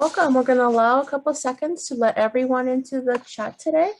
Welcome. We're going to allow a couple seconds to let everyone into the chat today.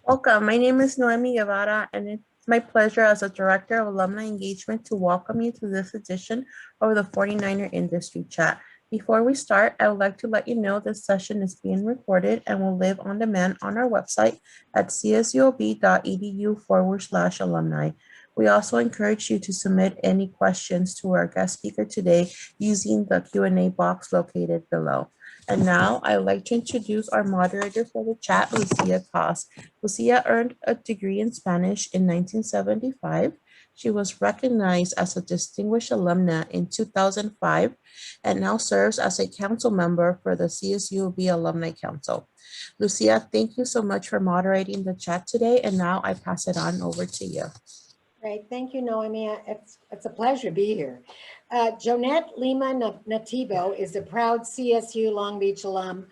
Welcome. My name is Noemi Guevara, and it's my pleasure as a Director of Alumni Engagement to welcome you to this edition of the 49er Industry Chat. Before we start, I would like to let you know this session is being recorded and will live on demand on our website at csuob.edu/alumni. We also encourage you to submit any questions to our guest speaker today using the Q&A box located below. And now I would like to introduce our moderator for the chat, Lucia Cos. Lucia earned a degree in Spanish in 1975. She was recognized as a distinguished alumna in 2005 and now serves as a council member for the CSUOB Alumni Council. Lucia, thank you so much for moderating the chat today. And now I pass it on over to you. Great. Thank you, Noemi. It's a pleasure to be here. Joanette Lima Nativo is a proud CSU Long Beach alum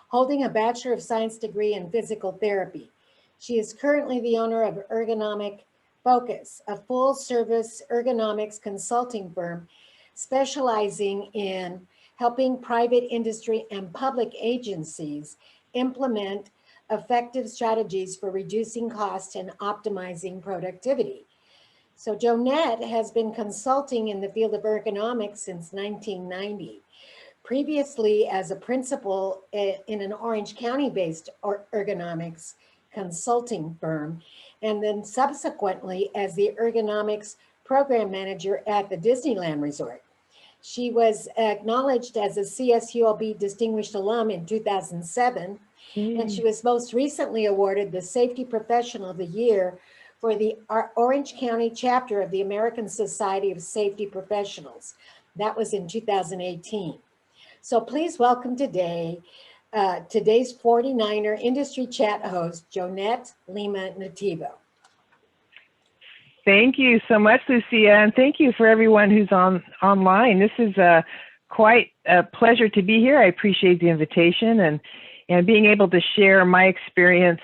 holding a Bachelor of Science degree in physical therapy. She is currently the owner of Ergonomic Focus, a full-service ergonomics consulting firm specializing in helping private industry and public agencies implement effective strategies for reducing costs and optimizing productivity. So Joanette has been consulting in the field of ergonomics since 1990. Previously as a principal in an Orange County-based ergonomics consulting firm, and then subsequently as the Ergonomics Program Manager at the Disneyland Resort. She was acknowledged as a CSULB Distinguished Alum in 2007, and she was most recently awarded the Safety Professional of the Year for the Orange County chapter of the American Society of Safety Professionals. That was in 2018. So please welcome today, today's 49er Industry Chat host, Joanette Lima Nativo. Thank you so much, Lucia, and thank you for everyone who's online. This is quite a pleasure to be here. I appreciate the invitation and being able to share my experience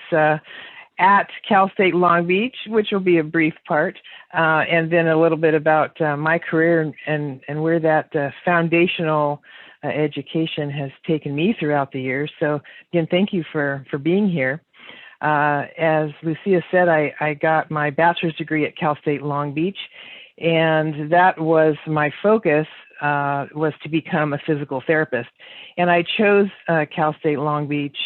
at Cal State Long Beach, which will be a brief part, and then a little bit about my career and where that foundational education has taken me throughout the years. So again, thank you for being here. As Lucia said, I got my bachelor's degree at Cal State Long Beach, and that was my focus, was to become a physical therapist. And I chose Cal State Long Beach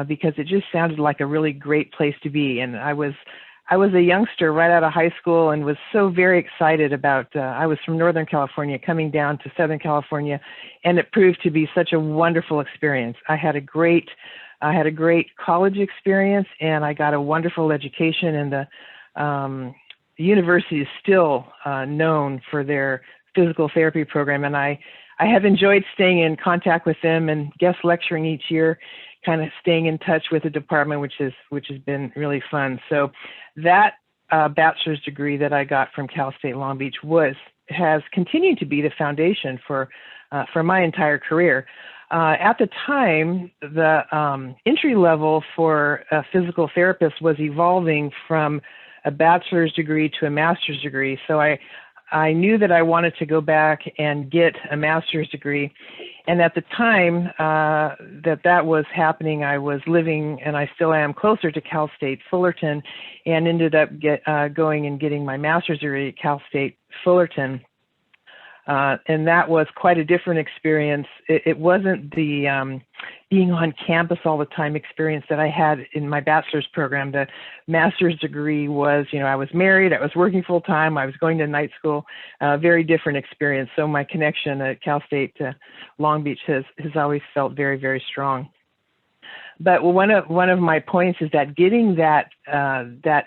because it just sounded like a really great place to be. And I was a youngster right out of high school and was so very excited about, I was from Northern California coming down to Southern California, and it proved to be such a wonderful experience. I had a great college experience, and I got a wonderful education, and the university is still known for their physical therapy program. And I have enjoyed staying in contact with them and guest lecturing each year, kind of staying in touch with the department, which has been really fun. So that bachelor's degree that I got from Cal State Long Beach has continued to be the foundation for my entire career. At the time, the entry level for a physical therapist was evolving from a bachelor's degree to a master's degree. So I knew that I wanted to go back and get a master's degree. And at the time that was happening, I was living, and I still am, closer to Cal State Fullerton, and ended up going and getting my master's degree at Cal State Fullerton. And that was quite a different experience. It wasn't the being on campus all the time experience that I had in my bachelor's program. The master's degree was, I was married, I was working full time, I was going to night school, very different experience. So my connection at Cal State to Long Beach has always felt very, very strong. But one of my points is that getting that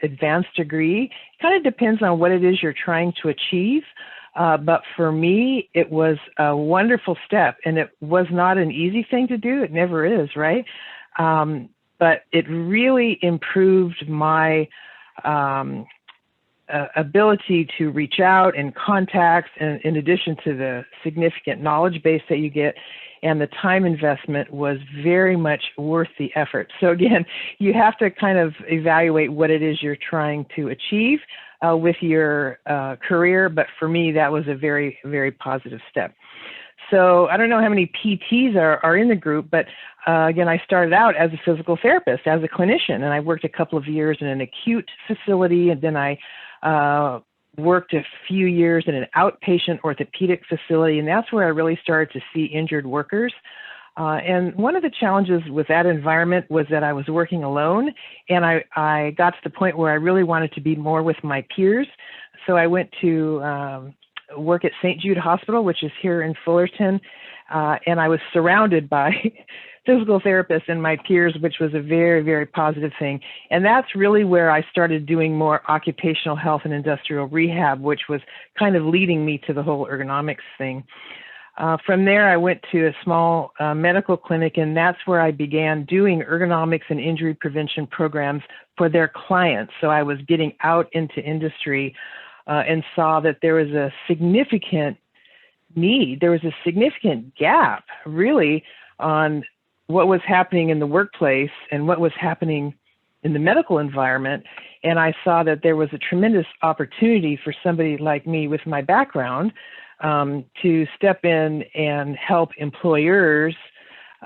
advanced degree kind of depends on what it is you're trying to achieve. But for me, it was a wonderful step, and it was not an easy thing to do. It never is, right? But it really improved my ability to reach out and contact, and in addition to the significant knowledge base that you get. and the time investment was very much worth the effort. So again, you have to kind of evaluate what it is you're trying to achieve with your career, but for me, that was a very, very positive step. So I don't know how many PTs are in the group, but again, I started out as a physical therapist, as a clinician, and I worked a couple of years in an acute facility, and then I worked a few years in an outpatient orthopedic facility, and that's where I really started to see injured workers. And one of the challenges with that environment was that I was working alone, and I got to the point where I really wanted to be more with my peers. So I went to work at St. Jude Hospital, which is here in Fullerton, and I was surrounded by physical therapists and my peers, which was a very, very positive thing. And that's really where I started doing more occupational health and industrial rehab, which was kind of leading me to the whole ergonomics thing. From there, I went to a small medical clinic, and that's where I began doing ergonomics and injury prevention programs for their clients. So I was getting out into industry and saw that there was a significant need. There was a significant gap, really, on what was happening in the workplace and what was happening in the medical environment. And I saw that there was a tremendous opportunity for somebody like me with my background to step in and help employers.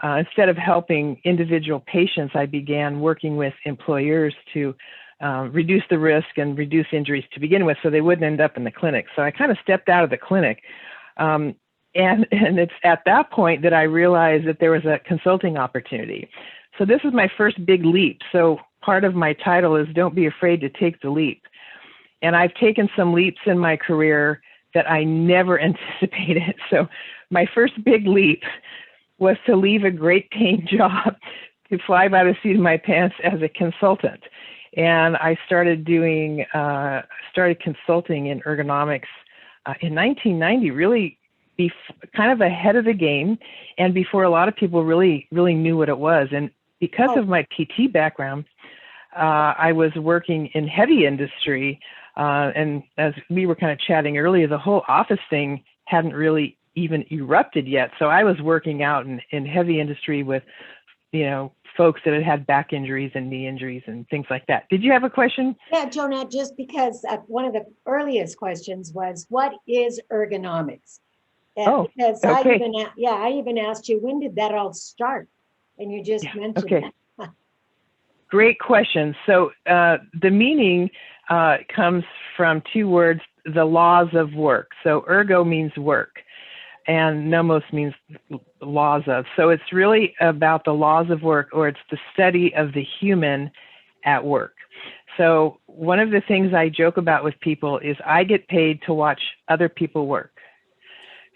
Instead of helping individual patients, I began working with employers to reduce the risk and reduce injuries to begin with so they wouldn't end up in the clinic. So I kind of stepped out of the clinic. And it's at that point that I realized that there was a consulting opportunity. So this is my first big leap. So part of my title is Don't Be Afraid to Take the Leap. And I've taken some leaps in my career that I never anticipated. So my first big leap was to leave a great paying job to fly by the seat of my pants as a consultant. And I started consulting in ergonomics in 1990, really kind of ahead of the game, and before a lot of people really knew what it was. And because of my PT background, I was working in heavy industry, and as we were kind of chatting earlier, the whole office thing hadn't really even erupted yet. So I was working out in heavy industry with, folks that had had back injuries and knee injuries and things like that. Did you have a question? Yeah, Joanette, just because one of the earliest questions was, what is ergonomics? Because okay. I even asked you, when did that all start? And you just mentioned that. Great question. So the meaning comes from two words, the laws of work. So ergo means work, and nomos means laws of. So it's really about the laws of work, or it's the study of the human at work. So one of the things I joke about with people is I get paid to watch other people work,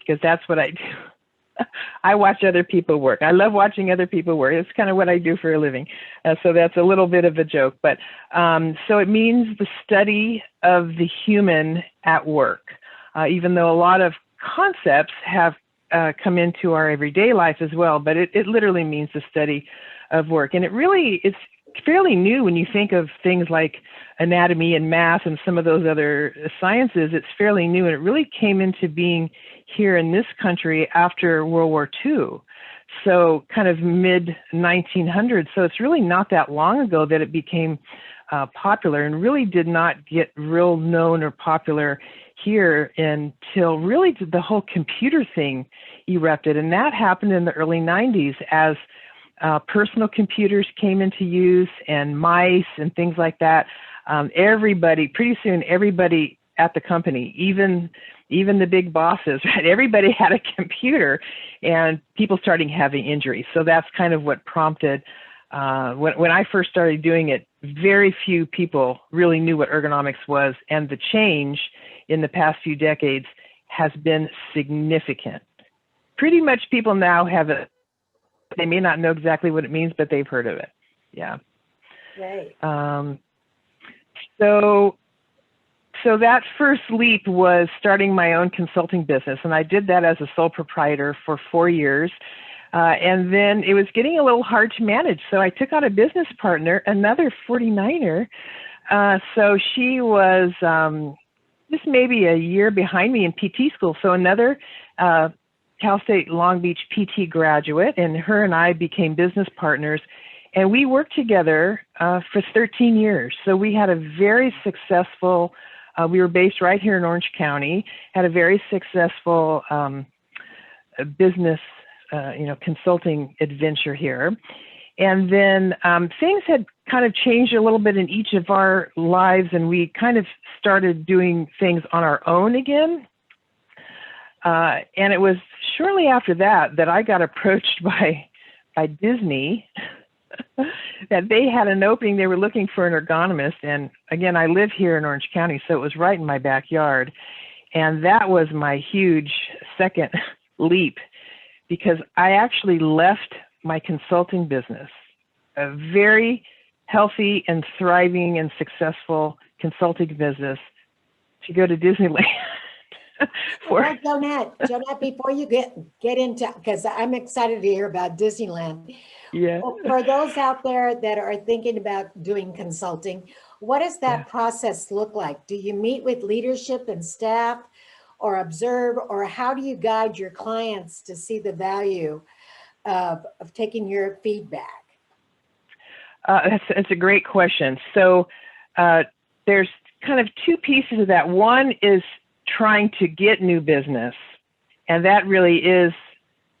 because that's what I do. I watch other people work. I love watching other people work. It's kind of what I do for a living. So that's a little bit of a joke. But so it means the study of the human at work, even though a lot of concepts have come into our everyday life as well. But it literally means the study of work. And it's fairly new when you think of things like anatomy and math and some of those other sciences. It's fairly new, and it really came into being here in this country after World War II. So kind of mid 1900s. So it's really not that long ago that it became popular, and really did not get real known or popular here until really the whole computer thing erupted. And that happened in the early 90s as personal computers came into use, and mice and things like that. Pretty soon everybody at the company, even the big bosses, right? Everybody had a computer, and people started having injuries. So that's kind of what prompted, when I first started doing it, very few people really knew what ergonomics was. And the change in the past few decades has been significant. Pretty much people now have it. They may not know exactly what it means, but they've heard of it. Yeah. Right. So that first leap was starting my own consulting business, and I did that as a sole proprietor for 4 years. And then it was getting a little hard to manage, so I took on a business partner, another 49er. So she was just maybe a year behind me in PT school, so another Cal State Long Beach PT graduate, and her and I became business partners. And we worked together for 13 years. So we had a very successful, we were based right here in Orange County, had a very successful business, consulting adventure here. And then things had kind of changed a little bit in each of our lives, and we kind of started doing things on our own again. And it was shortly after that that I got approached by Disney that they had an opening. They were looking for an ergonomist. And again, I live here in Orange County, so it was right in my backyard. And that was my huge second leap, because I actually left my consulting business, a very healthy and thriving and successful consulting business, to go to Disneyland. Well, Joanette, before you get into, because I'm excited to hear about Disneyland. Yeah. For those out there that are thinking about doing consulting, what does that process look like? Do you meet with leadership and staff, or observe, or how do you guide your clients to see the value of taking your feedback? That's a great question. So there's kind of two pieces of that. One is trying to get new business, and that really is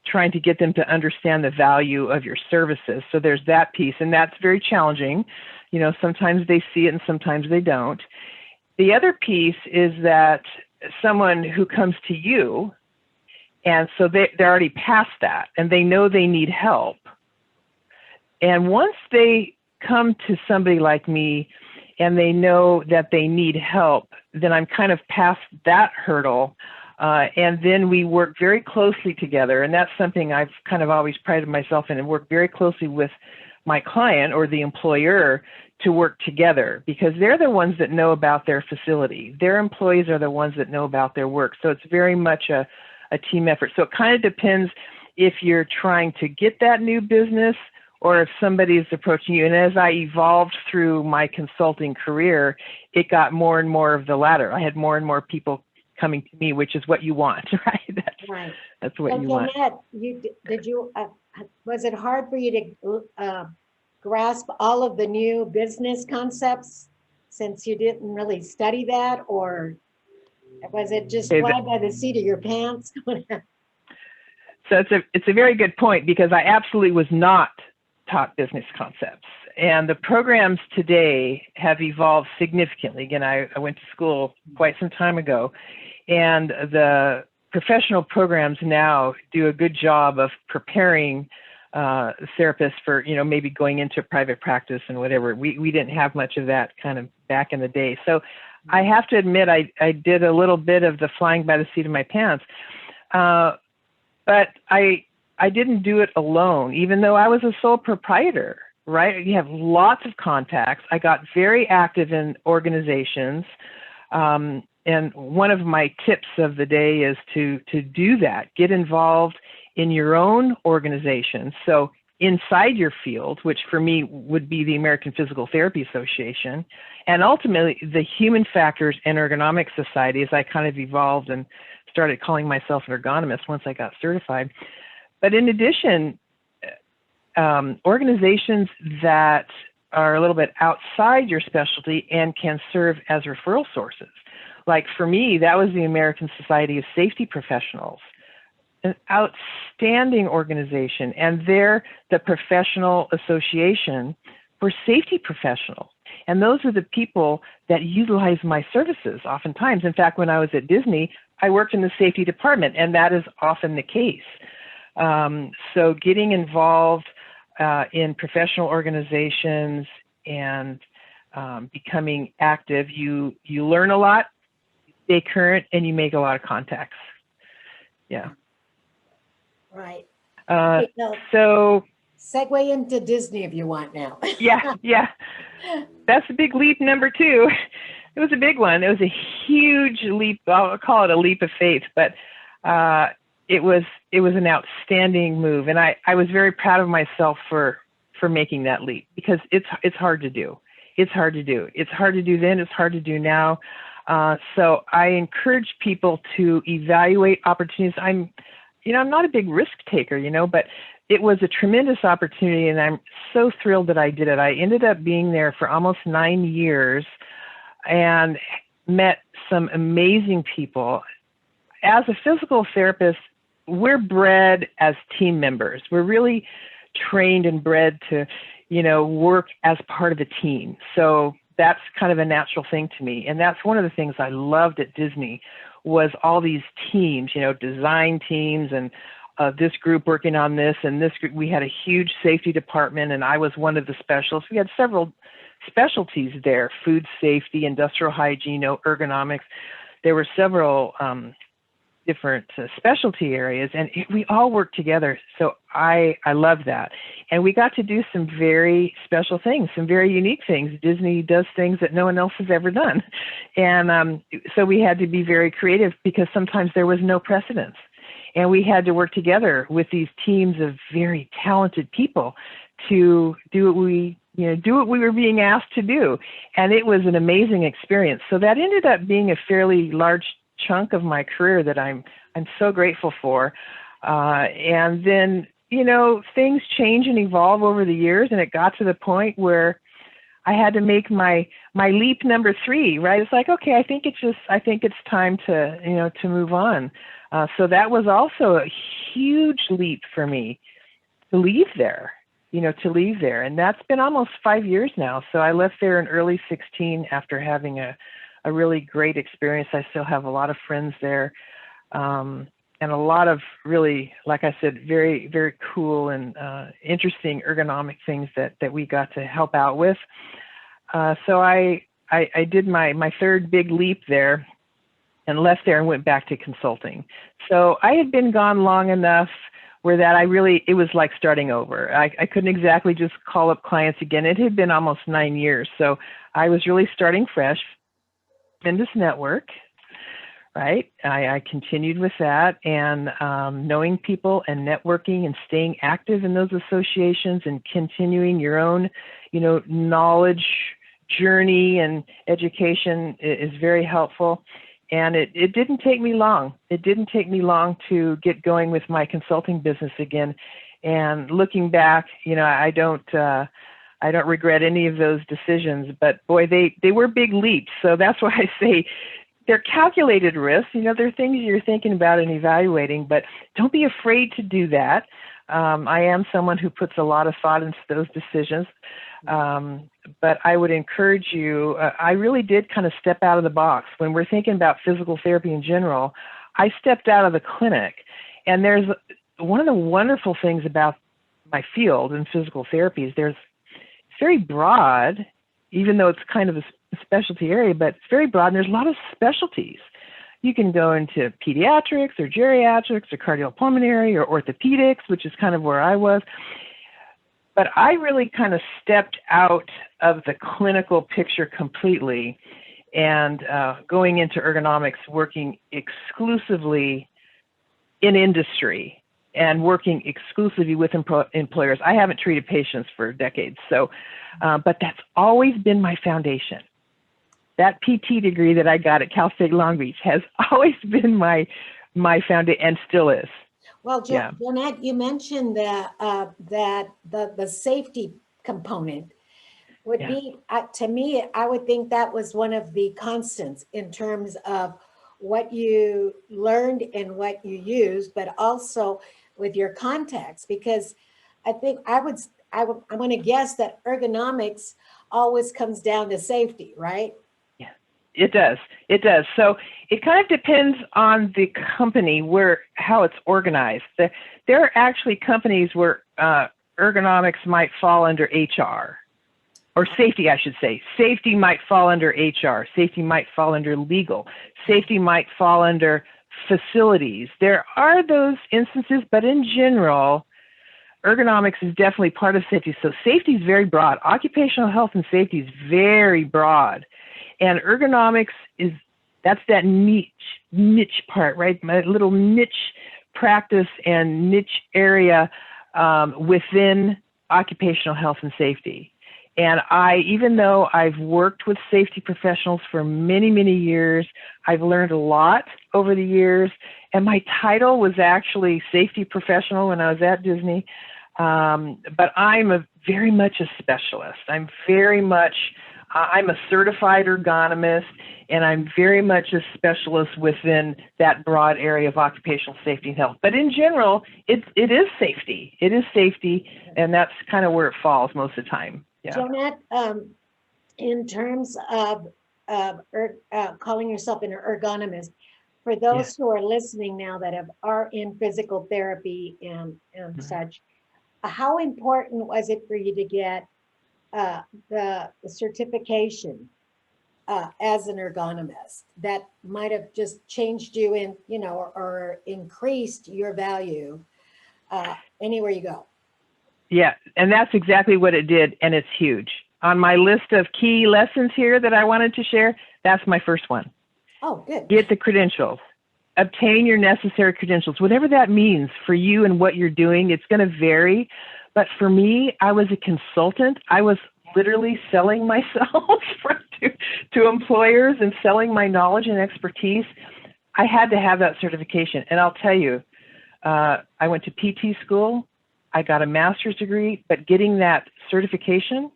trying to get them to understand the value of your services. So there's that piece, and that's very challenging. You know, sometimes they see it and sometimes they don't. The other piece is that someone who comes to you, and so they're already past that, and they know they need help. And once they come to somebody like me and they know that they need help, then I'm kind of past that hurdle. And then we work very closely together. And that's something I've kind of always prided myself in, and work very closely with my client or the employer to work together, because they're the ones that know about their facility. Their employees are the ones that know about their work. So it's very much a team effort. So it kind of depends if you're trying to get that new business or if somebody is approaching you. And as I evolved through my consulting career, it got more and more of the latter. I had more and more people coming to me, which is what you want, right? That's what you want. Joanette, was it hard for you to grasp all of the new business concepts since you didn't really study that, or was it just fly by the seat of your pants? So it's a very good point, because I absolutely was not taught business concepts. And the programs today have evolved significantly. Again, I went to school quite some time ago, and the professional programs now do a good job of preparing therapists for, maybe going into private practice and whatever. We didn't have much of that kind of back in the day. So I have to admit, I did a little bit of the flying by the seat of my pants. But I didn't do it alone, even though I was a sole proprietor, right? You have lots of contacts. I got very active in organizations. And one of my tips of the day is to do that. Get involved in your own organization. So inside your field, which for me would be the American Physical Therapy Association, and ultimately the Human Factors and Ergonomics Society, as I kind of evolved and started calling myself an ergonomist once I got certified. But in addition, organizations that are a little bit outside your specialty and can serve as referral sources. Like for me, that was the American Society of Safety Professionals, an outstanding organization, and they're the professional association for safety professionals. And those are the people that utilize my services oftentimes. In fact, when I was at Disney, I worked in the safety department, and that is often the case. So getting involved in professional organizations and becoming active, you learn a lot, you stay current, and you make a lot of contacts. Yeah. Right. So segue into Disney if you want now. yeah. That's a big leap number 2. It was a big one. It was a huge leap. I'll call it a leap of faith, but it was an outstanding move, and I was very proud of myself for making that leap, because it's hard to do. It's hard to do. It's hard to do then. It's hard to do now. So I encourage people to evaluate opportunities. I'm not a big risk taker, but it was a tremendous opportunity, and I'm so thrilled that I did it. I ended up being there for almost 9 years and met some amazing people. As a physical therapist, we're bred as team members. We're really trained and bred to, work as part of a team. So that's kind of a natural thing to me. And that's one of the things I loved at Disney was all these teams, design teams and this group working on this and this group. We had a huge safety department, and I was one of the specialists. We had several specialties there: food safety, industrial hygiene, ergonomics. There were several different specialty areas, and we all worked together. So I love that. And we got to do some very special things, some very unique things. Disney does things that no one else has ever done. And so we had to be very creative because sometimes there was no precedence. And we had to work together with these teams of very talented people to do what we were being asked to do. And it was an amazing experience. So that ended up being a fairly large chunk of my career that I'm so grateful for. And then, things change and evolve over the years, and it got to the point where I had to make my leap number 3, right? It's like, okay, I think it's time to, to move on. So that was also a huge leap for me to leave there, and that's been almost 5 years now. So I left there in early 16 after having a really great experience. I still have a lot of friends there, and a lot of really, like I said, very, very cool and interesting ergonomic things that we got to help out with. So I did my third big leap there and left there and went back to consulting. So I had been gone long enough where that it was like starting over. I couldn't exactly just call up clients again. It had been almost 9 years. So I was really starting fresh. Tremendous network, right? I continued with that, and knowing people and networking and staying active in those associations and continuing your own, knowledge journey and education is very helpful. And it didn't take me long. It didn't take me long to get going with my consulting business again. And looking back, I don't regret any of those decisions, but boy, they were big leaps. So that's why I say they're calculated risks. They're things you're thinking about and evaluating, but don't be afraid to do that. I am someone who puts a lot of thought into those decisions. But I would encourage you, I really did kind of step out of the box. When we're thinking about physical therapy in general, I stepped out of the clinic. And there's one of the wonderful things about my field in physical therapy is it's very broad, even though it's kind of a specialty area, but it's very broad, and there's a lot of specialties. You can go into pediatrics or geriatrics or cardiopulmonary or orthopedics, which is kind of where I was. But I really kind of stepped out of the clinical picture completely and going into ergonomics, working exclusively in industry and working exclusively with employers. I haven't treated patients for decades, so, but that's always been my foundation. That PT degree that I got at Cal State Long Beach has always been my foundation and still is. Well, Joanette, you mentioned that the safety component would be, to me, I would think that was one of the constants in terms of what you learned and what you used, but also with your context, because I think I'm going to guess that ergonomics always comes down to safety, right? Yeah, it does. It does. So it kind of depends on the company how it's organized. There are actually companies where ergonomics might fall under HR, or safety, I should say. Safety might fall under HR. Safety might fall under legal. Safety might fall under facilities. There are those instances, but in general, ergonomics is definitely part of safety. So safety is very broad. Occupational health and safety is very broad. And ergonomics that's that niche part, right? My little niche practice and niche area within occupational health and safety. And even though I've worked with safety professionals for many, many years, I've learned a lot over the years. And my title was actually safety professional when I was at Disney. But I'm very much a specialist. I'm a certified ergonomist, and I'm very much a specialist within that broad area of occupational safety and health. But in general, it is safety. It is safety, and that's kind of where it falls most of the time. Yeah. Joanette, in terms of calling yourself an ergonomist, for those who are listening now that are in physical therapy and such, how important was it for you to get the certification as an ergonomist that might have just changed you in, or increased your value anywhere you go? Yeah, and that's exactly what it did, and it's huge. On my list of key lessons here that I wanted to share, that's my first one. Oh, good. Get the credentials. Obtain your necessary credentials, whatever that means for you and what you're doing. It's going to vary. But for me, I was a consultant. I was literally selling myself to employers and selling my knowledge and expertise. I had to have that certification. And I'll tell you, I went to PT school. I got a master's degree, but getting that certification,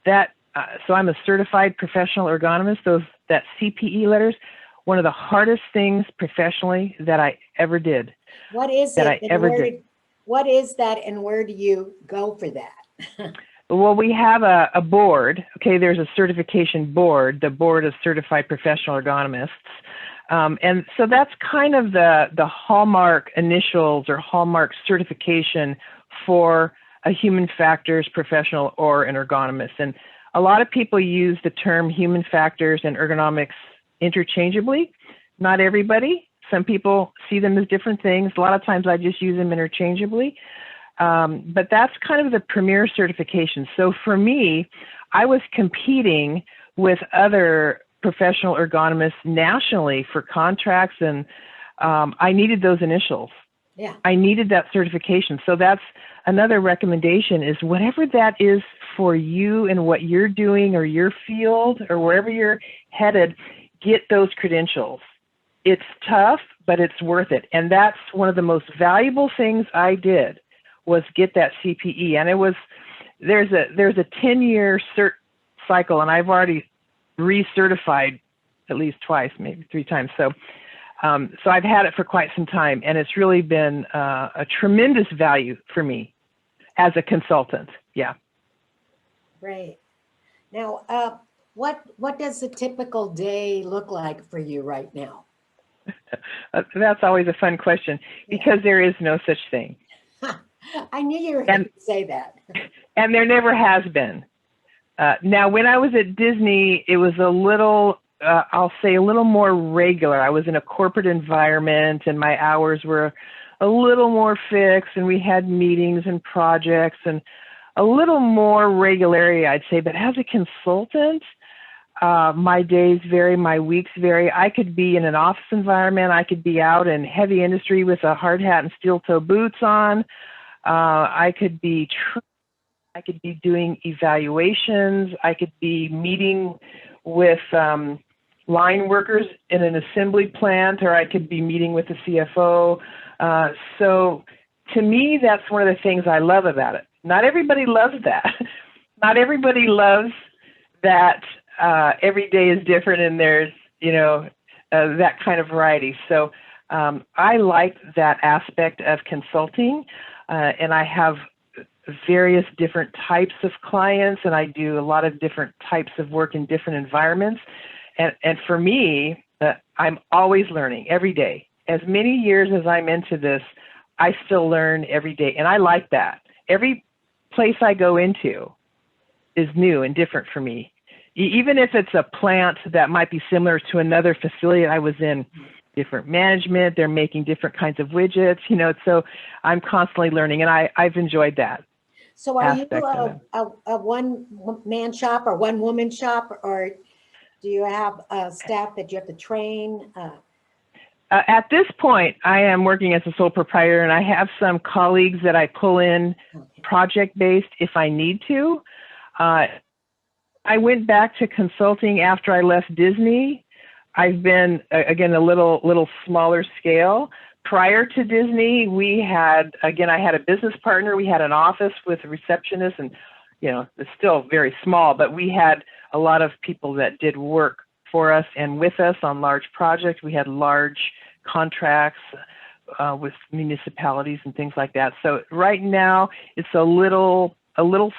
so I'm a certified professional ergonomist, that CPE letters, one of the hardest things professionally that I ever did. What is it? What is that, and where do you go for that? Well, we have a board. Okay, there's a certification board, the Board of Certified Professional Ergonomists. And so that's kind of the hallmark initials or hallmark certification for a human factors professional or an ergonomist. And a lot of people use the term human factors and ergonomics interchangeably. Not everybody. Some people see them as different things. A lot of times I just use them interchangeably. But that's kind of the premier certification. So for me, I was competing with other professional ergonomists nationally for contracts, and I needed those initials. Yeah. I needed that certification. So that's another recommendation, is whatever that is for you and what you're doing or your field or wherever you're headed, get those credentials. It's tough, but it's worth it. And that's one of the most valuable things I did, was get that CPE. And there's a 10-year cert cycle, and I've already recertified at least twice, maybe 3 times. So I've had it for quite some time, and it's really been a tremendous value for me as a consultant. Yeah. Great. Now, what does a typical day look like for you right now? That's always a fun question, because there is no such thing. I knew you were going to say that. And there never has been. Now, when I was at Disney, it was a little, I'll say a little more regular. I was in a corporate environment, and my hours were a little more fixed, and we had meetings and projects and a little more regularity, I'd say. But as a consultant, my days vary, my weeks vary. I could be in an office environment. I could be out in heavy industry with a hard hat and steel toe boots on. I could be doing evaluations. I could be meeting with line workers in an assembly plant, or I could be meeting with the CFO. So to me, that's one of the things I love about it. Not everybody loves that. Not everybody loves that every day is different and there's, that kind of variety. So I like that aspect of consulting, and I have various different types of clients, and I do a lot of different types of work in different environments. And for me, I'm always learning every day. As many years as I'm into this, I still learn every day, and I like that. Every place I go into is new and different for me. Even if it's a plant that might be similar to another facility I was in, different management, they're making different kinds of widgets, so I'm constantly learning, and I've enjoyed that. So are you a one-man shop or one-woman shop, or do you have staff that you have to train? At this point, I am working as a sole proprietor, and I have some colleagues that I pull in project-based if I need to. I went back to consulting after I left Disney. I've been, again, a little smaller scale. Prior to Disney, I had a business partner. We had an office with a receptionist, and, it's still very small, but we had a lot of people that did work for us and with us on large projects. We had large contracts with municipalities and things like that. So right now it's a little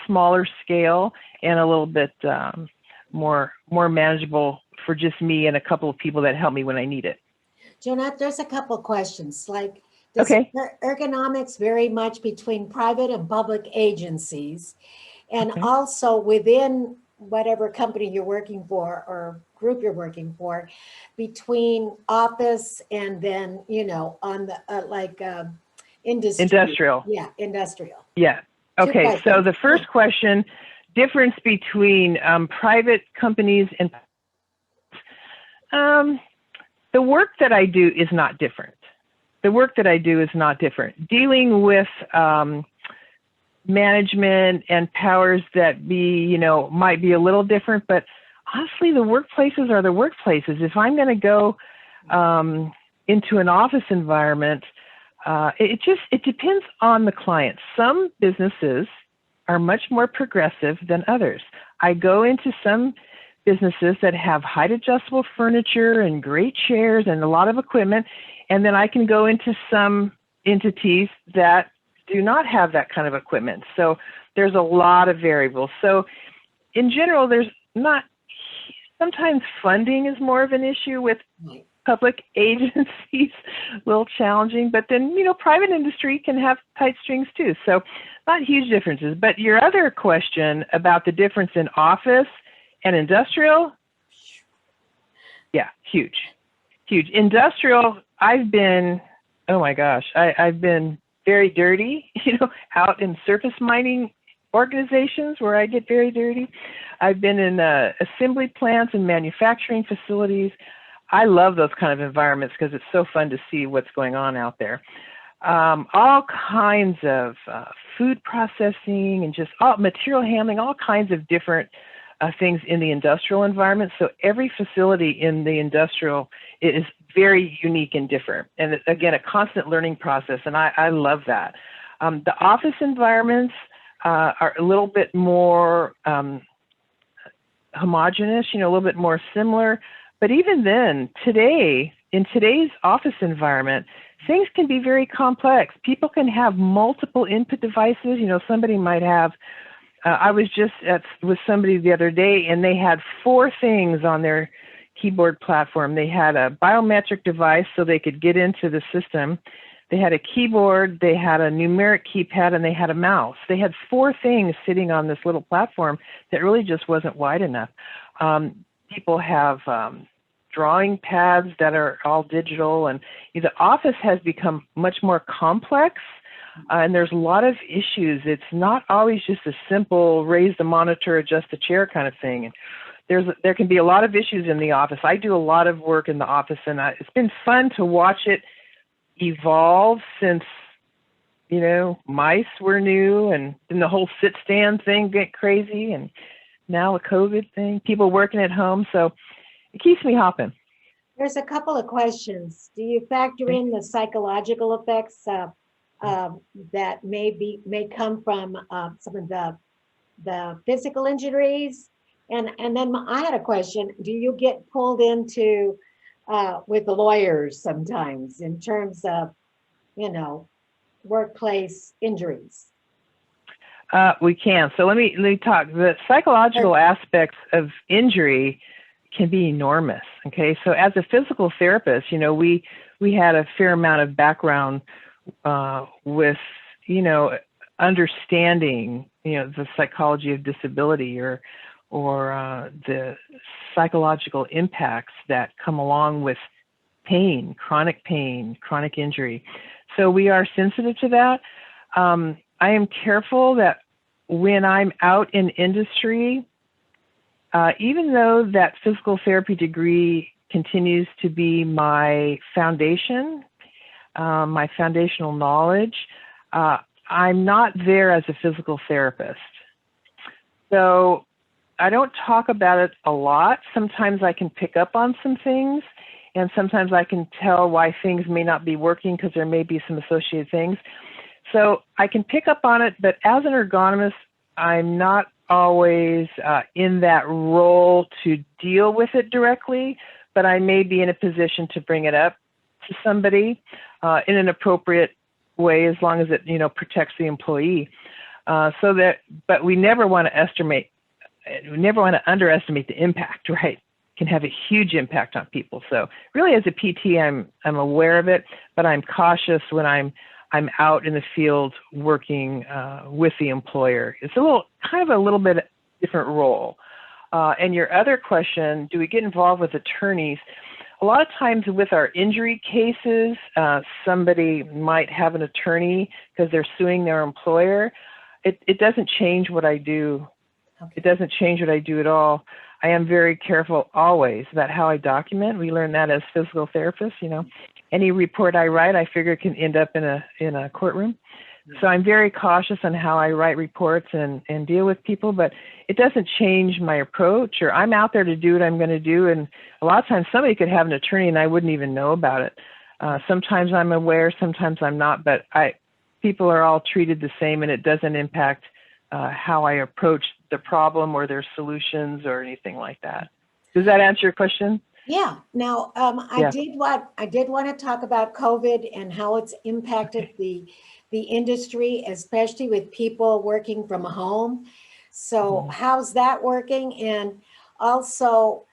smaller scale and a little bit more manageable for just me and a couple of people that help me when I need it. Joanette, there's a couple questions. Like, does Okay. ergonomics vary much between private and public agencies? And Okay. also within whatever company you're working for or group you're working for, between office and then, on the industry. Industrial. Yeah, industrial. Yeah. Okay. So the first question, difference between private companies and the work that I do is not different. Dealing with management and powers that be, might be a little different, but honestly, the workplaces are the workplaces. If I'm going to go into an office environment, it depends on the client. Some businesses are much more progressive than others. I go into some businesses that have height adjustable furniture and great chairs and a lot of equipment, and then I can go into some entities that do not have that kind of equipment. So there's a lot of variables. So in general, sometimes funding is more of an issue with public agencies, a little challenging, but then, private industry can have tight strings too. So not huge differences. But your other question about the difference in office and industrial, yeah, huge. Industrial, I've been very dirty, out in surface mining organizations where I get very dirty. I've been in assembly plants and manufacturing facilities. I love those kind of environments because it's so fun to see what's going on out there. All kinds of food processing and just material handling, all kinds of different things in the industrial environment. So every facility in the industrial is very unique and different. And it's, again, a constant learning process. And I love that. The office environments are a little bit more homogeneous, a little bit more similar. But even then, in today's office environment, things can be very complex. People can have multiple input devices. Somebody might have, I was just with somebody the other day, and they had 4 things on their keyboard platform. They had a biometric device so they could get into the system. They had a keyboard, they had a numeric keypad, and they had a mouse. They had 4 things sitting on this little platform that really just wasn't wide enough. People have drawing pads that are all digital, and the office has become much more complex, and there's a lot of issues. It's not always just a simple raise the monitor, adjust the chair kind of thing. And there can be a lot of issues in the office. I do a lot of work in the office, and it's been fun to watch it evolve since, mice were new, and then the whole sit-stand thing get crazy, and now a COVID thing, people working at home. So it keeps me hopping. There's a couple of questions. Do you factor in the psychological effects that may come from some of the physical injuries? And then I had a question. Do you get pulled into with the lawyers sometimes in terms of, workplace injuries? We can. So let me talk. The psychological aspects of injury can be enormous. Okay. So as a physical therapist, we had a fair amount of background with, understanding, the psychology of disability or the psychological impacts that come along with pain, chronic injury. So we are sensitive to that. I am careful that when I'm out in industry, even though that physical therapy degree continues to be my foundation, my foundational knowledge, I'm not there as a physical therapist. So I don't talk about it a lot. Sometimes I can pick up on some things, and sometimes I can tell why things may not be working because there may be some associated things. So I can pick up on it, but as an ergonomist, I'm not always in that role to deal with it directly, but I may be in a position to bring it up to somebody in an appropriate way, as long as it, you know, protects the employee. But we never want to underestimate the impact, right? It can have a huge impact on people. So really, as a PT, I'm aware of it, but I'm cautious when I'm out in the field working with the employer. It's kind of a little bit different role. And your other question, do we get involved with attorneys? A lot of times with our injury cases, somebody might have an attorney because they're suing their employer. It doesn't change what I do. Okay. It doesn't change what I do at all. I am very careful always about how I document. We learn that as physical therapists, you know. Any report I write, I figure can end up in a courtroom. So I'm very cautious on how I write reports and deal with people, but it doesn't change my approach, or I'm out there to do what I'm going to do. And a lot of times somebody could have an attorney and I wouldn't even know about it. Sometimes I'm aware, sometimes I'm not, but people are all treated the same, and it doesn't impact how I approach the problem or their solutions or anything like that. Does that answer your question? Yeah. Now, I did want to talk about COVID and how it's impacted the industry, especially with people working from home. So how's that working? And also,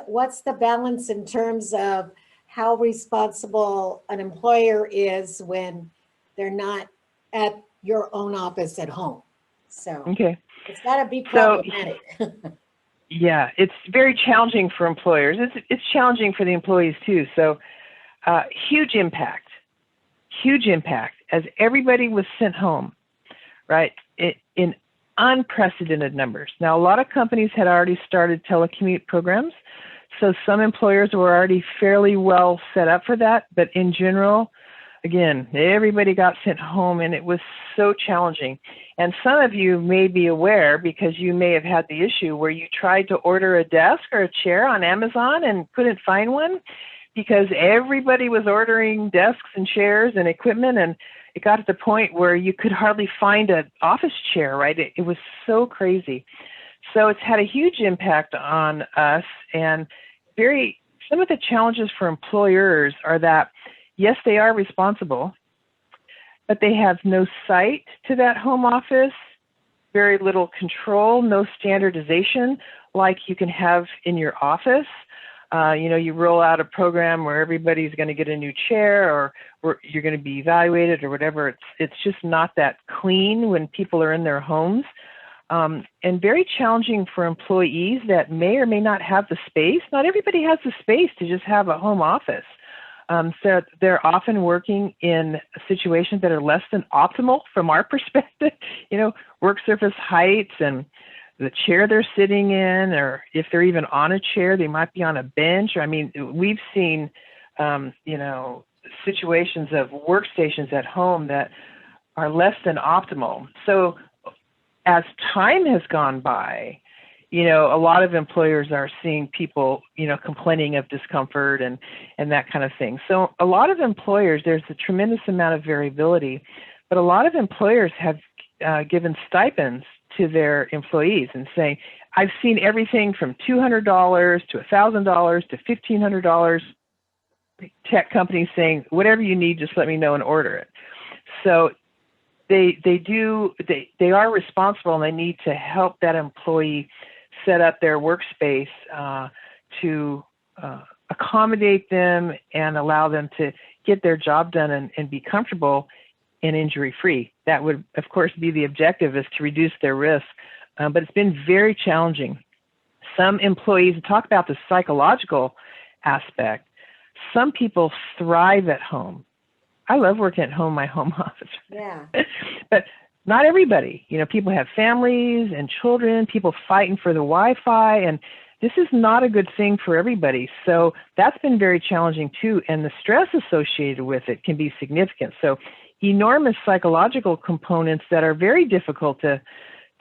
what's the balance in terms of how responsible an employer is when they're not at your own office at home? So it's got to be problematic. Yeah, it's very challenging for employers. It's challenging for the employees too. So huge impact as everybody was sent home, right, in unprecedented numbers. Now, a lot of companies had already started telecommute programs, so some employers were already fairly well set up for that. But in general, again, everybody got sent home, and it was so challenging. And some of you may be aware, because you may have had the issue where you tried to order a desk or a chair on Amazon and couldn't find one because everybody was ordering desks and chairs and equipment, and it got to the point where you could hardly find an office chair, right? It was so crazy. So it's had a huge impact on us, and some of the challenges for employers are that, yes, they are responsible, but they have no sight to that home office, very little control, no standardization like you can have in your office. You roll out a program where everybody's going to get a new chair, or you're going to be evaluated or whatever. It's just not that clean when people are in their homes. And very challenging for employees that may or may not have the space. Not everybody has the space to just have a home office. So they're often working in situations that are less than optimal from our perspective, work surface heights and the chair they're sitting in, or if they're even on a chair, they might be on a bench. We've seen, situations of workstations at home that are less than optimal. So as time has gone by, a lot of employers are seeing people, complaining of discomfort and that kind of thing. So a lot of employers, there's a tremendous amount of variability, but a lot of employers have given stipends to their employees and saying, I've seen everything from $200 to $1,000 to $1,500. Tech companies saying, whatever you need, just let me know and order it. So they are responsible, and they need to help that employee set up their workspace to accommodate them and allow them to get their job done and be comfortable and injury-free. That would, of course, be the objective, is to reduce their risk. But it's been very challenging. Some employees, talk about the psychological aspect, some people thrive at home. I love working at home, my home office. Yeah. But not everybody. People have families and children, people fighting for the Wi-Fi, and this is not a good thing for everybody. So that's been very challenging too, and the stress associated with it can be significant. So enormous psychological components that are very difficult to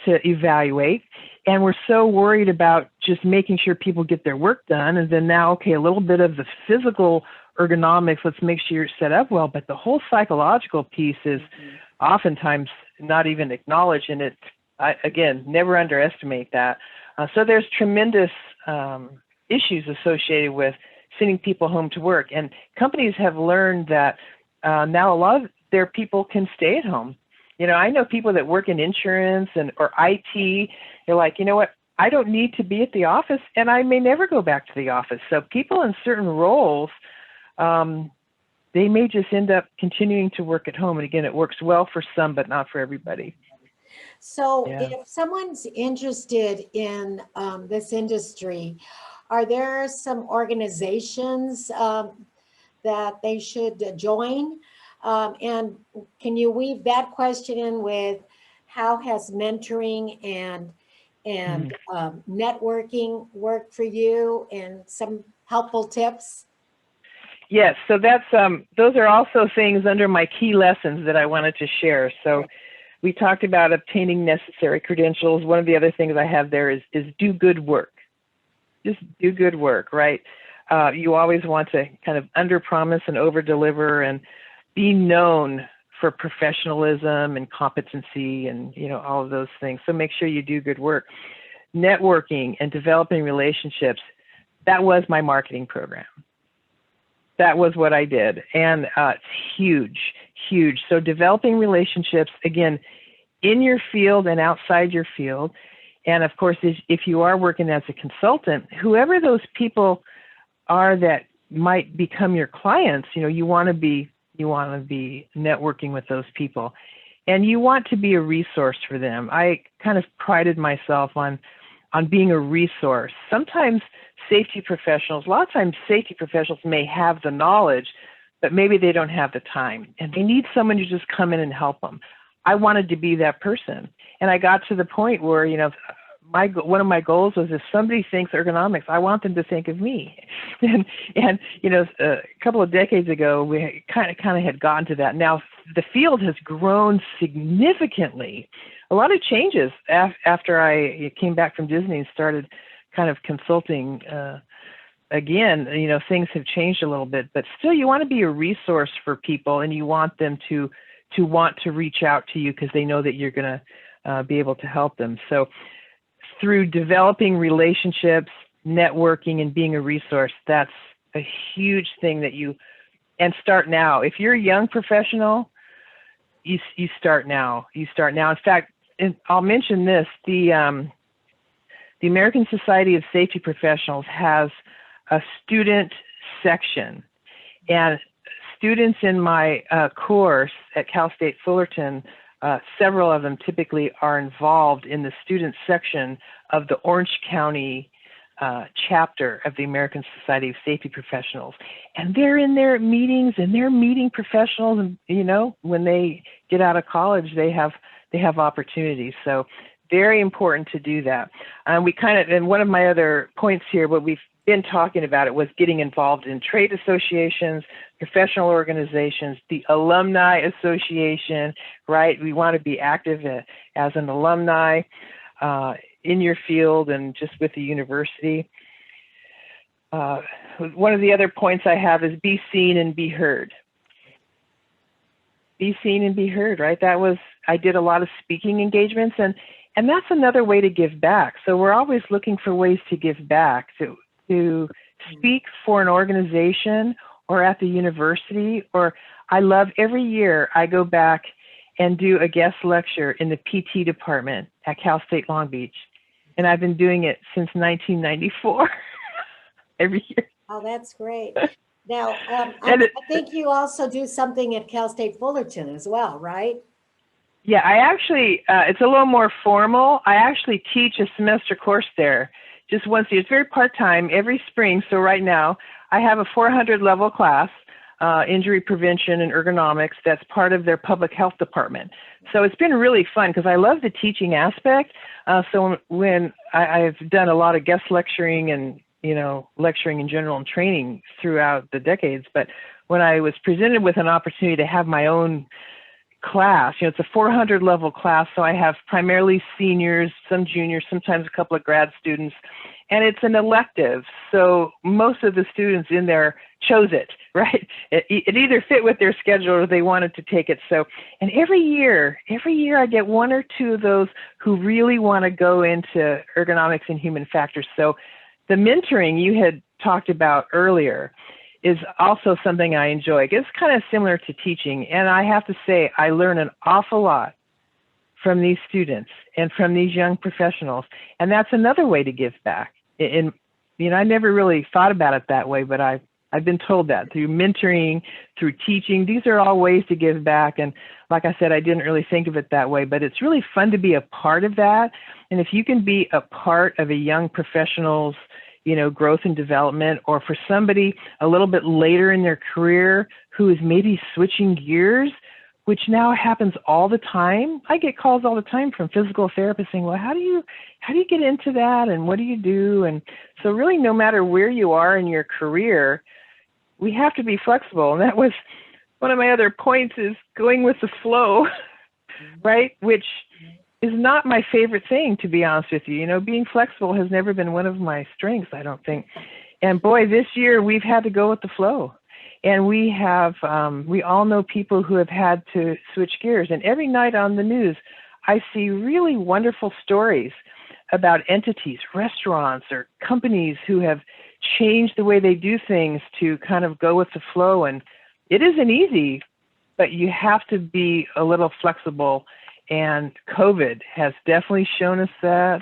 to evaluate. And we're so worried about just making sure people get their work done. And then now, okay, a little bit of the physical ergonomics, let's make sure you're set up well. But the whole psychological piece is oftentimes not even acknowledged. And it, again, never underestimate that. So there's tremendous issues associated with sending people home to work. And companies have learned that now a lot of their people can stay at home. You know, I know people that work in insurance or IT, they're like, you know what, I don't need to be at the office and I may never go back to the office. So people in certain roles, they may just end up continuing to work at home. And again, it works well for some, but not for everybody. So Yeah. if someone's interested in this industry, are there some organizations that they should join? And can you weave that question in with how has mentoring and networking worked for you, and some helpful tips? Yes, so that's those are also things under my key lessons that I wanted to share. So we talked about obtaining necessary credentials. One of the other things I have there is do good work. Just do good work, right? You always want to kind of under promise and over deliver, and be known for professionalism and competency and, you know, all of those things. So make sure you do good work. Networking and developing relationships, that was my marketing program. That was what I did. And it's huge, huge. So developing relationships, again, in your field and outside your field. And of course, if you are working as a consultant, whoever those people are that might become your clients, you know, you want to be networking with those people, and you want to be a resource for them. I kind of prided myself on being a resource. Sometimes safety professionals, a lot of times safety professionals may have the knowledge, but maybe they don't have the time, and they need someone to just come in and help them. I wanted to be that person. And I got to the point where, you know, one of my goals was, if somebody thinks ergonomics, I want them to think of me. And you know, a couple of decades ago, we kind of had gotten to that. Now the field has grown significantly. A lot of changes after I came back from Disney and started kind of consulting again. You know, things have changed a little bit, but still, you want to be a resource for people, and you want them to want to reach out to you because they know that you're going to be able to help them. So through developing relationships, networking, and being a resource, that's a huge thing and start now. If you're a young professional, you start now. You start now. In fact, I'll mention this, the American Society of Safety Professionals has a student section, and students in my course at Cal State Fullerton, several of them typically are involved in the student section of the Orange County chapter of the American Society of Safety Professionals. And they're in their meetings, and they're meeting professionals, and, you know, when they get out of college, they have opportunities. So very important to do that. And one of my other points here, what we've been talking about, it was getting involved in trade associations, professional organizations, the alumni association, right? We want to be active as an alumni in your field and just with the university. One of the other points I have is be seen and be heard. Be seen and be heard, right? I did a lot of speaking engagements, and that's another way to give back. So we're always looking for ways to give back, to speak for an organization or at the university. Or I love, every year I go back and do a guest lecture in the PT department at Cal State Long Beach. And I've been doing it since 1994, every year. Oh, that's great. Now, I think you also do something at Cal State Fullerton as well, right? Yeah, I actually, it's a little more formal. I actually teach a semester course there just once a year. It's very part-time every spring. So right now I have a 400 level class, injury prevention and ergonomics, that's part of their public health department. So it's been really fun because I love the teaching aspect. So when I've done a lot of guest lecturing and, you know, lecturing in general and training throughout the decades, but when I was presented with an opportunity to have my own class. It's a 400 level class, so I have primarily seniors, some juniors, sometimes a couple of grad students, and it's an elective. So most of the students in there chose it, right? It either fit with their schedule or they wanted to take it. So, and every year I get one or two of those who really want to go into ergonomics and human factors. So the mentoring you had talked about earlier is also something I enjoy. It's kind of similar to teaching. And I have to say, I learn an awful lot from these students and from these young professionals. And that's another way to give back. And, I never really thought about it that way, but I've been told that through mentoring, through teaching, these are all ways to give back. And like I said, I didn't really think of it that way, but it's really fun to be a part of that. And if you can be a part of a young professional's growth and development, or for somebody a little bit later in their career who is maybe switching gears, which now happens all the time. I get calls all the time from physical therapists saying, well, how do you get into that? And what do you do? And so really, no matter where you are in your career, we have to be flexible. And that was one of my other points, is going with the flow, right? Which is not my favorite thing, to be honest with you. Being flexible has never been one of my strengths, I don't think. And boy, this year we've had to go with the flow. And we all know people who have had to switch gears. And every night on the news, I see really wonderful stories about entities, restaurants, or companies who have changed the way they do things to kind of go with the flow. And it isn't easy, but you have to be a little flexible. And COVID has definitely shown us that.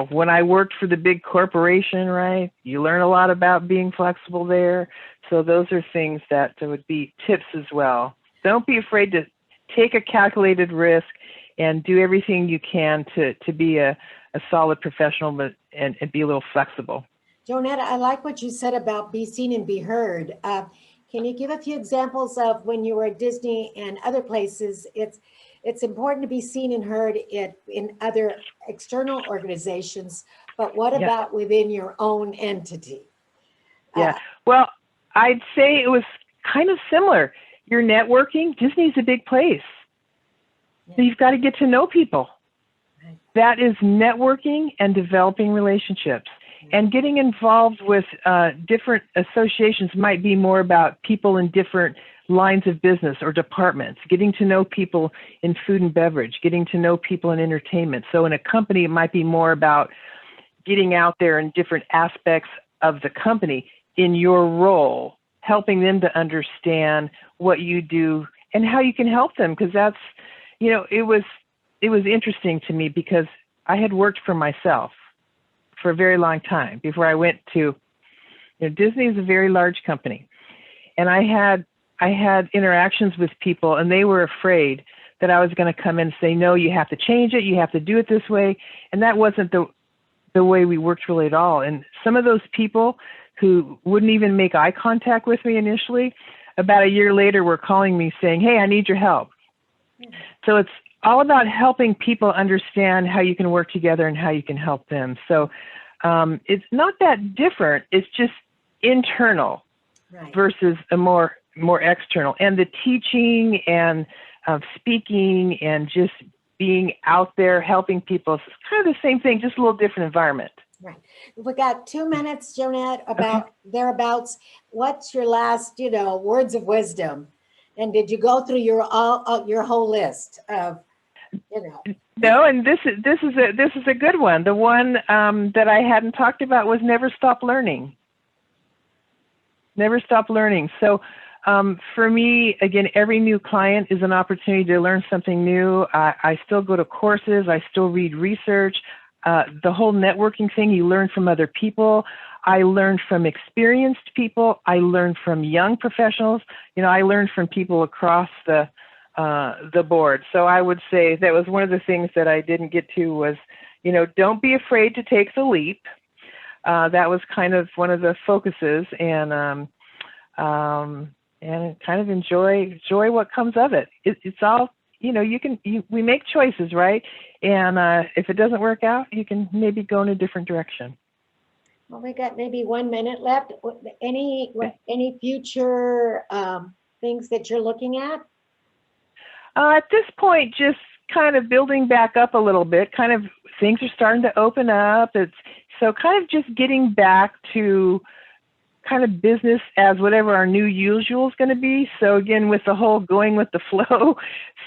When I worked for the big corporation, right, you learn a lot about being flexible there. So those are things that would be tips as well. Don't be afraid to take a calculated risk and do everything you can to be a solid professional, and be a little flexible. Joanette, I like what you said about be seen and be heard. Can you give a few examples of when you were at Disney and other places? It's important to be seen and heard in other external organizations, but what about within your own entity? Yeah, well, I'd say it was kind of similar. You're networking. Disney's a big place. So you've got to get to know people. Right. That is networking and developing relationships. And getting involved with different associations might be more about people in different lines of business or departments, getting to know people in food and beverage, getting to know people in entertainment. So in a company, it might be more about getting out there in different aspects of the company in your role, helping them to understand what you do and how you can help them. Because that's, it was interesting to me, because I had worked for myself for a very long time before I went to, Disney is a very large company. And I had interactions with people, and they were afraid that I was going to come in and say, no, you have to change it. You have to do it this way. And that wasn't the way we worked really at all. And some of those people who wouldn't even make eye contact with me initially, about a year later were calling me saying, hey, I need your help. So it's all about helping people understand how you can work together and how you can help them. So it's not that different. It's just internal versus a more external. And the teaching and speaking and just being out there helping people, it's kind of the same thing, just a little different environment. Right. We got 2 minutes, Joanette, about thereabouts. What's your last, words of wisdom? And did you go through your whole list of, No, and this is a good one. The one that I hadn't talked about was never stop learning. Never stop learning. So for me, again, every new client is an opportunity to learn something new. I still go to courses. I still read research. The whole networking thing, you learn from other people. I learned from experienced people. I learned from young professionals. I learned from people across the board. So I would say that was one of the things that I didn't get to was, don't be afraid to take the leap. That was kind of one of the focuses, and kind of enjoy what comes of it. It's all, we make choices, right? And if it doesn't work out, you can maybe go in a different direction. Well, we got maybe 1 minute left. Any future things that you're looking at? At this point, just kind of building back up a little bit, kind of things are starting to open up. So kind of just getting back to kind of business as whatever our new usual is going to be. So again, with the whole going with the flow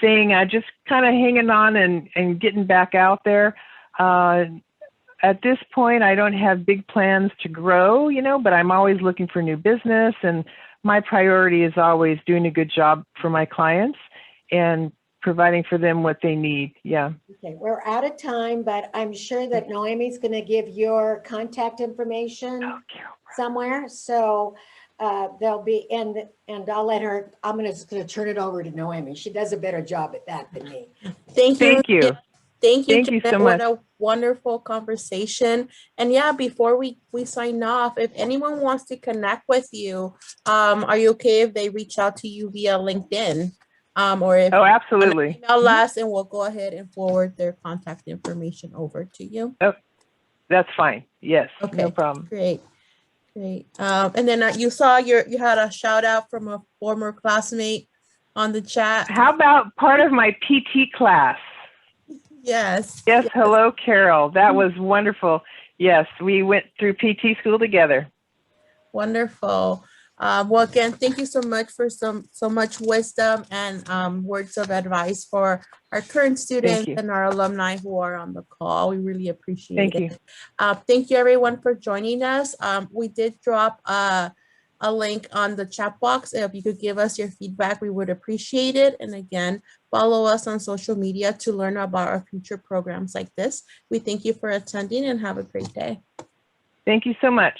thing, just kind of hanging on and getting back out there. At this point, I don't have big plans to grow, but I'm always looking for new business, and my priority is always doing a good job for my clients and providing for them what they need. Yeah. Okay, we're out of time, but I'm sure that Noemi's going to give your contact information somewhere. So there'll be, and I'll let her, just going to turn it over to Noemi. She does a better job at that than me. Thank you. Thank you. Thank you, Thank you so Joanette. much. What a wonderful conversation. And yeah, before we sign off, if anyone wants to connect with you, are you okay if they reach out to you via LinkedIn? Or if Oh, absolutely. email us, and we'll go ahead and forward their contact information over to you. Oh, that's fine. Yes, Okay, no problem. Great. And then you saw you had a shout out from a former classmate on the chat. How about part of my PT class? Yes. Yes. Hello, Carol. That was wonderful. Yes, we went through PT school together. Wonderful. Well, again, thank you so much for so much wisdom and words of advice for our current students and our alumni who are on the call. We really appreciate it. Thank you, everyone, for joining us. We did drop a link on the chat box. If you could give us your feedback, we would appreciate it. And again, follow us on social media to learn about our future programs like this. We thank you for attending and have a great day. Thank you so much.